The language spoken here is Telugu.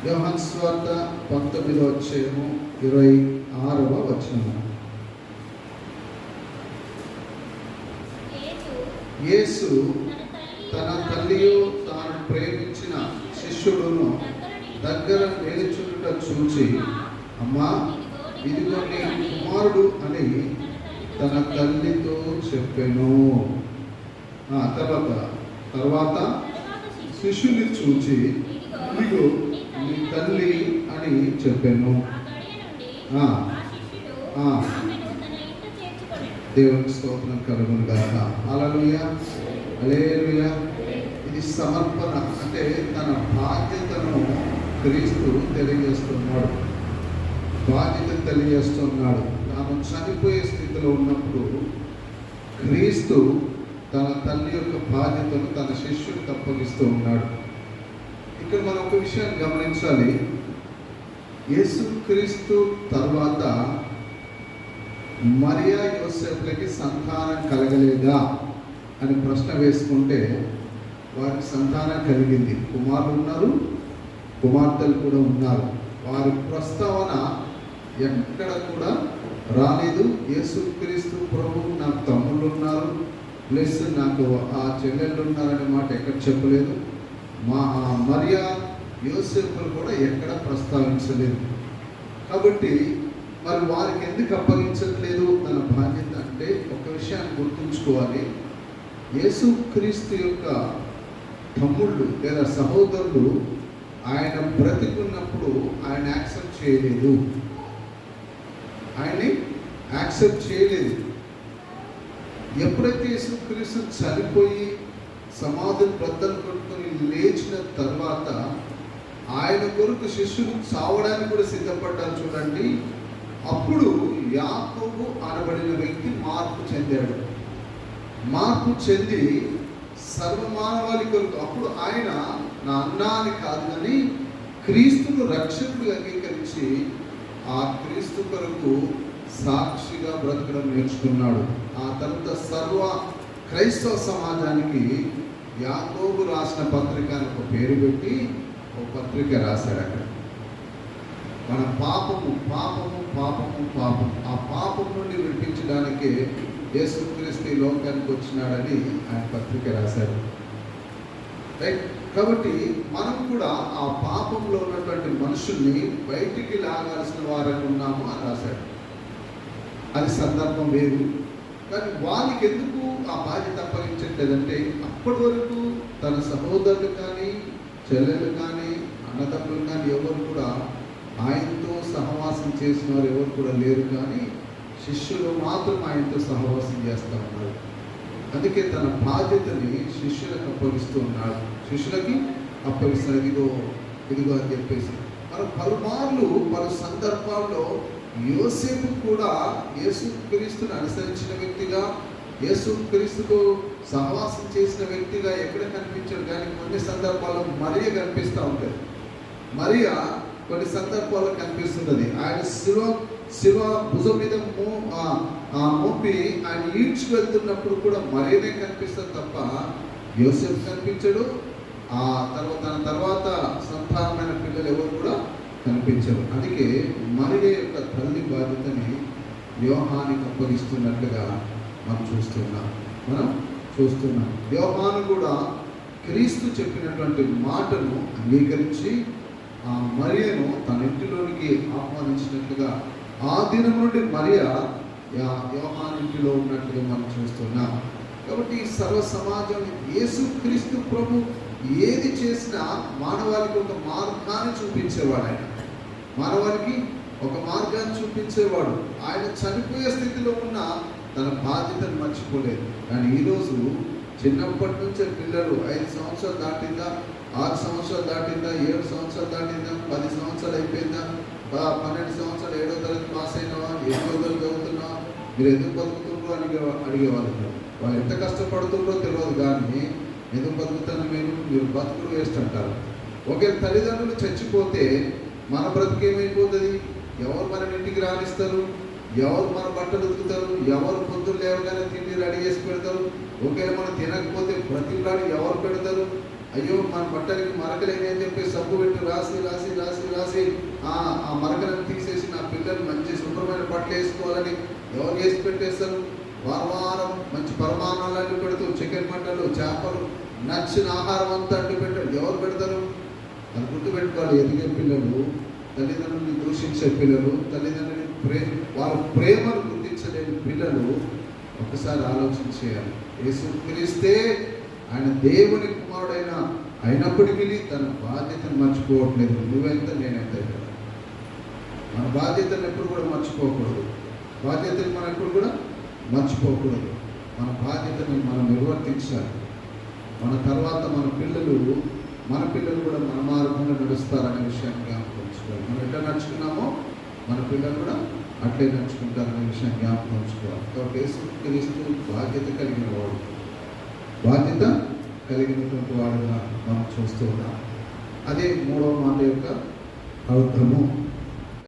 యోహాను సువార్త 19వ అధ్యాయము 26వ వచనము. యేసు తన తల్లియు తాను ప్రేమించిన శిష్యుడును దగ్గర నిలుచుట చూచి, అమ్మా ఇదిగో నీ కుమారుడు అని తన తల్లితో చెప్పెను. తర్వాత శిష్యుని చూచి, ఇదిగో నీ తల్లి అని చెప్పాను. దేవునికి స్తోత్రం కలుగును గాక. హల్లెలూయా, హల్లెలూయా. ఇది సమర్పణ, అంటే తన బాధ్యతను క్రీస్తు తెలియజేస్తున్నాడు. తాను చనిపోయే స్థితిలో ఉన్నప్పుడు క్రీస్తు తన తల్లి యొక్క బాధ్యతను తన శిష్యుడికి అప్పగిస్తూ ఉన్నాడు. ఇక్కడ మనం ఒక విషయాన్ని గమనించాలి. యేసుక్రీస్తు తర్వాత మరియా యోసేపులకి సంతానం కలగలేదా అని ప్రశ్న వేసుకుంటే వారికి సంతానం కలిగింది. కుమారులు ఉన్నారు, కుమార్తెలు కూడా ఉన్నారు. వారి ప్రస్తావన ఎక్కడ కూడా రాలేదు. యేసుక్రీస్తు ప్రభు నాకు తమ్ముళ్ళు ఉన్నారు, ప్లస్ నాకు ఆ చెల్లెళ్ళు ఉన్నారనే మాట ఎక్కడ చెప్పలేదు. మరియా యోసేపులు కూడా ఎక్కడ ప్రస్తావించలేదు. కాబట్టి మరి వారికి ఎందుకు అప్పగించట్లేదు తన బాధ్యత అంటే ఒక విషయాన్ని గుర్తుంచుకోవాలి. యేసుక్రీస్తు యొక్క తమ్ముళ్ళు లేదా సహోదరులు ఆయన బ్రతికున్నప్పుడు ఆయన యాక్సెప్ట్ చేయలేదు. ఎప్పుడైతే యేసుక్రీస్తు చనిపోయి సమాధి బద్దలు కొట్టుకొని లేచిన తర్వాత ఆయన కొరకు శిష్యులు చావడానికి కూడా సిద్ధపడ్డారు. చూడండి, అప్పుడు యాకోబు అనబడిన వ్యక్తి మార్పు చెంది సర్వమానవాళి కొరకు, అప్పుడు ఆయన నా అన్నా అని కాదు కానీ క్రీస్తును రక్షకుడు అంగీకరించి ఆ క్రీస్తు కొరకు సాక్షిగా బ్రతకడం నేర్చుకున్నాడు. ఆ తర్వాత సర్వ క్రైస్తవ సమాజానికి యాకోబు రాసిన పత్రిక అని ఒక పేరు పెట్టి ఒక పత్రిక రాశాడు. అక్కడ మన పాపము ఆ పాపం నుండి విడిపించడానికే యేసుక్రీస్తు ఈ లోకానికి వచ్చినాడని ఆయన పత్రిక రాశాడు. రైట్. కాబట్టి మనం కూడా ఆ పాపంలో ఉన్నటువంటి మనుషుల్ని బయటికి లాగాల్సిన వారని ఉన్నాము అని రాశాడు. అది సందర్భం వేరు. కానీ వాళ్ళకి ఎందుకు ఆ బాధ్యత అప్పగించట్లేదంటే అప్పటి వరకు తన సహోదరులు కానీ చెల్లెలు కానీ అన్నదమ్ములు కానీ ఎవరు కూడా ఆయనతో సహవాసం చేసిన వారు ఎవరు కూడా లేరు. కానీ శిష్యులు మాత్రం ఆయనతో సహవాసం చేస్తూ ఉన్నారు. అందుకే తన బాధ్యతని శిష్యులకు అప్పగిస్తూ ఉన్నాడు. శిష్యులకి అప్పగిస్తాడు, ఇదిగో అని చెప్పేసి. మరి పలుమార్లు పలు సందర్భాల్లో యోసేపు కూడా యేసుక్రీస్తుని అనుసరించిన వ్యక్తిగా, యేసుక్రీస్తుతో సహవాసం చేసిన వ్యక్తిగా ఎక్కడ కనిపించాడు. కానీ కొన్ని సందర్భాల్లో మరియ కనిపిస్తూ ఉంటుంది. మరియ కొన్ని సందర్భాల్లో కనిపిస్తున్నది. ఆయన శివ భుజం మీద మోపి ఆయన ఈడ్చుకు వెళ్తున్నప్పుడు కూడా మరియనే కనిపిస్తుంది తప్ప యోసేపు కనిపించడు. తన తర్వాత సంతానమైన పిల్లలు ఎవరు కూడా కనిపించరు. అందుకే మరియ యొక్క తల్లి బాధ్యతని యోహానికి అప్పగిస్తున్నట్లుగా మనం చూస్తున్నాం. యోహాను కూడా క్రీస్తు చెప్పినటువంటి మాటను అంగీకరించి ఆ మరియను తన ఇంటిలోనికి ఆహ్వానించినట్లుగా ఆ దినం నుండి మరియ యోహాను ఇంటిలో ఉన్నట్లుగా మనం చూస్తున్నాం. కాబట్టి సర్వ సమాజం యేసుక్రీస్తు ప్రభు ఏది చేసినా మానవాళికి ఒక మార్గాన్ని చూపించేవాడు. ఆయన మానవాళికి ఒక మార్గాన్ని చూపించేవాడు. ఆయన చనిపోయే స్థితిలో ఉన్న తన బాధ్యతను మర్చిపోలేదు. కానీ ఈరోజు చిన్నప్పటి నుంచే పిల్లలు 5 సంవత్సరాలు దాటిందా, 6 సంవత్సరాలు దాటిందా, 7 సంవత్సరాలు దాటిందా, 10 సంవత్సరాలు అయిపోయిందా, 12 సంవత్సరాలు 7వ తరగతి పాస్ అయినావా, 8వ తరగతి చదువుతున్నావా, మీరు ఎందుకు బతుకుతుండ్రో అడిగేవాళ్ళు. వాళ్ళు ఎంత కష్టపడుతుండ్రో తెలియదు, కానీ ఎందుకు బతుకుతాను మీరు బతుకులు వేస్ట్ అంటారు. ఒకవేళ తల్లిదండ్రులు చచ్చిపోతే మన బ్రతుకేమైపోతుంది? ఎవరు మన ఇంటికి రానిస్తారు? ఎవరు మన బట్టలు ఉతుకుతారు? ఎవరు పొద్దులు లేవగానే తిండి రెడీ చేసి పెడతారు? ఒకవేళ మనం తినకపోతే బ్రతిలాడి ఎవరు పెడతారు? అయ్యో మన బట్టలకి మరకలేని అని చెప్పి సబ్బు పెట్టి రాసి రాసి రాసి రాసి ఆ మరకలను తీసేసి నా పిల్లలు మంచి శుభ్రమైన బట్టలు వేసుకోవాలని ఎవరు వేసి పెట్టేస్తారు? వారం మంచి పరమాణాలన్నీ పెడుతూ చికెన్ మటన్లు చేపలు నచ్చిన ఆహారం అంతా అడ్డు పెట్టారు. ఎవరు పెడతారు? అది గుర్తుపెట్టుకోవాలి. ఎదిగే పిల్లలు, తల్లిదండ్రులని దూషించే పిల్లలు, తల్లిదండ్రులని వాళ్ళ ప్రేమను గుర్తించలేని పిల్లలు ఒకసారి ఆలోచన చేయాలి. యేసుక్రీస్తే ఆయన దేవుని కుమారుడైన అయినప్పటికీ తన బాధ్యతను మర్చిపోవట్లేదు. నువ్వెంత నేనెంత. మన బాధ్యతను ఎప్పుడు కూడా మర్చిపోకూడదు. బాధ్యతను మనం ఎప్పుడు కూడా మర్చిపోకూడదు. మన బాధ్యతను మనం నిర్వర్తించాలి. మన తర్వాత మన పిల్లలు కూడా మన మార్గంలో నడుస్తారనే విషయాన్ని జ్ఞాపకం ఉంచుకోవాలి. మనం ఎట్లా నడుచుకున్నామో మన పిల్లలు కూడా అట్లే నడుచుకుంటారనే విషయాన్ని జ్ఞాపకం ఉంచుకోవాలి. కాబట్టి యేసుక్రీస్తు బాధ్యత కలిగిన వాడు, బాధ్యత కలిగినటువంటి వాడుగా మనం చూస్తూ ఉన్నాం. అదే మూడవ మాట యొక్క అర్థము.